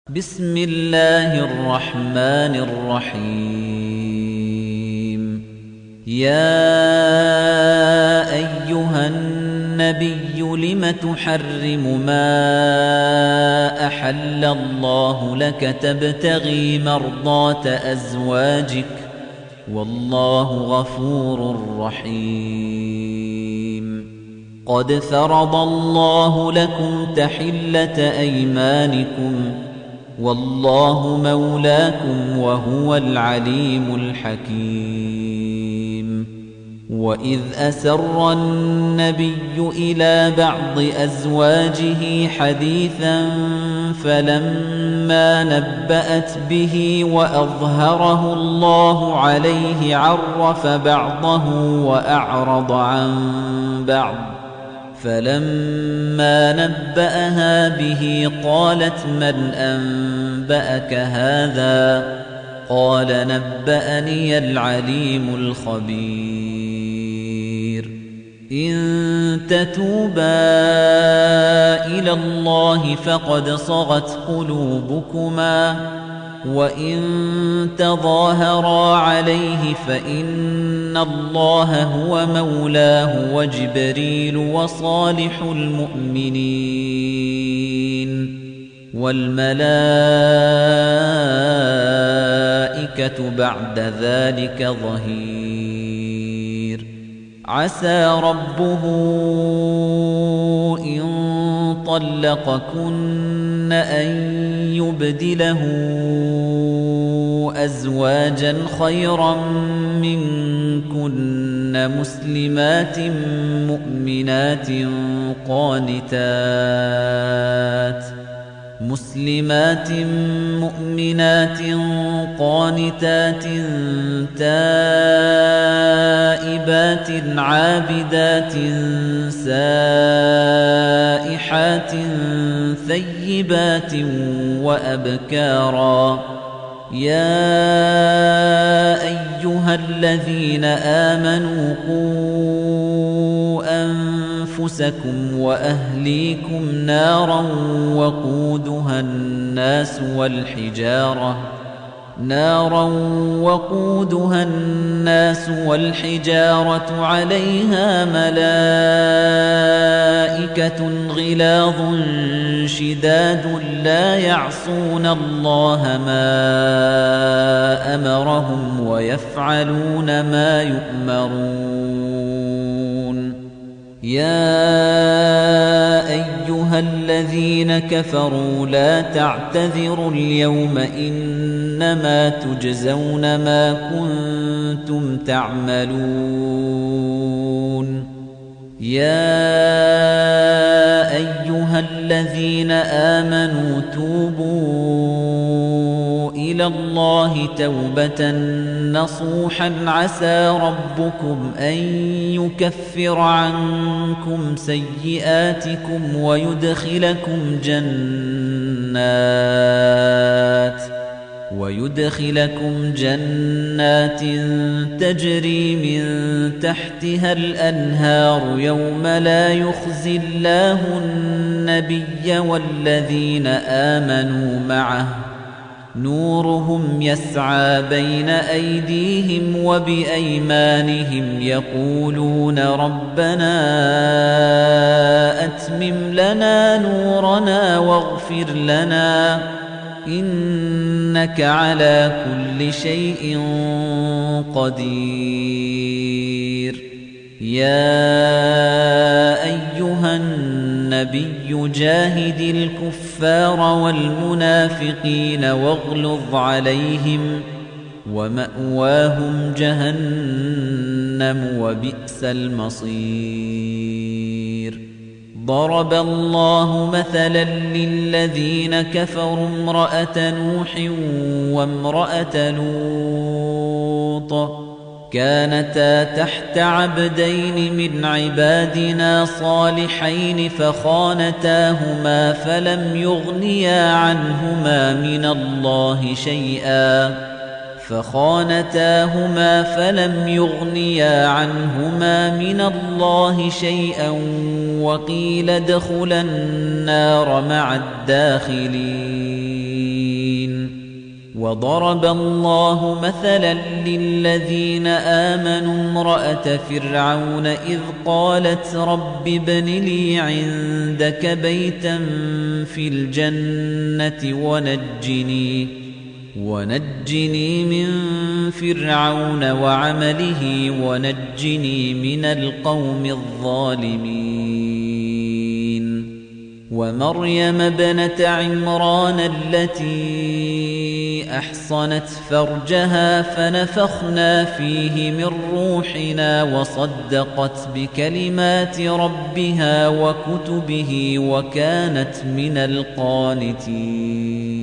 بسم الله الرحمن الرحيم يا أيها النبي لم تحرم ما أحل الله لك تبتغي مرضات أزواجك والله غفور رحيم قد فرض الله لكم تحلة أيمانكم والله مولاكم وهو العليم الحكيم وإذ أسر النبي إلى بعض أزواجه حديثا فلما نبأت به وأظهره الله عليه عرف بعضه وأعرض عن بعض فلما نبأها به قالت من أنبأك هذا قال نبأني العليم الخبير إن تتوبا إلى الله فقد صغت قلوبكما وإن تظاهرا عليه فإن الله هو مولاه وجبريل وصالح المؤمنين والملائكة بعد ذلك ظهير عسى ربه إن طلقكن أن يبدله أزواجا خيرا منكن مسلمات مؤمنات قانتات تائبات عابدات سائحات ثيبات وأبكارا يا أيها الذين آمنوا قوا أنفسكم وأهليكم نارا وقودها الناس والحجارة عليها ملائكة غلاظ شداد لا يعصون الله ما أمرهم ويفعلون ما يؤمرون يا أيها الذين كفروا لا تعتذروا اليوم إنما تجزون ما كنتم تعملون يا أيها الذين آمنوا توبوا إلى الله توبة نصوحا عسى ربكم أن يكفر عنكم سيئاتكم ويدخلكم جنات تجري من تحتها الأنهار يوم لا يخزي الله النبي والذين آمنوا معه نورهم يسعى بين أيديهم وبأيمانهم يقولون ربنا أتمم لنا نورنا واغفر لنا إنك على كل شيء قدير يا أيها النبي جاهد الكفار والمنافقين واغلظ عليهم ومأواهم جهنم وبئس المصير ضرب الله مثلا للذين كفروا امرأة نوح وامرأة لوط كانتا تحت عبدين من عبادنا صالحين فخانتاهما فلم يغنيا عنهما من الله شيئا وقيل ادخلا النار مع الداخلين وضرب الله مثلا للذين آمنوا امرأة فرعون إذ قالت رب ابن لي عندك بيتا في الجنة ونجني من فرعون وعمله ونجني من القوم الظالمين ومريم ابنة عمران التي أحصنت فرجها فنفخنا فيه من روحنا وصدقت بكلمات ربها وكتبه وكانت من القانتين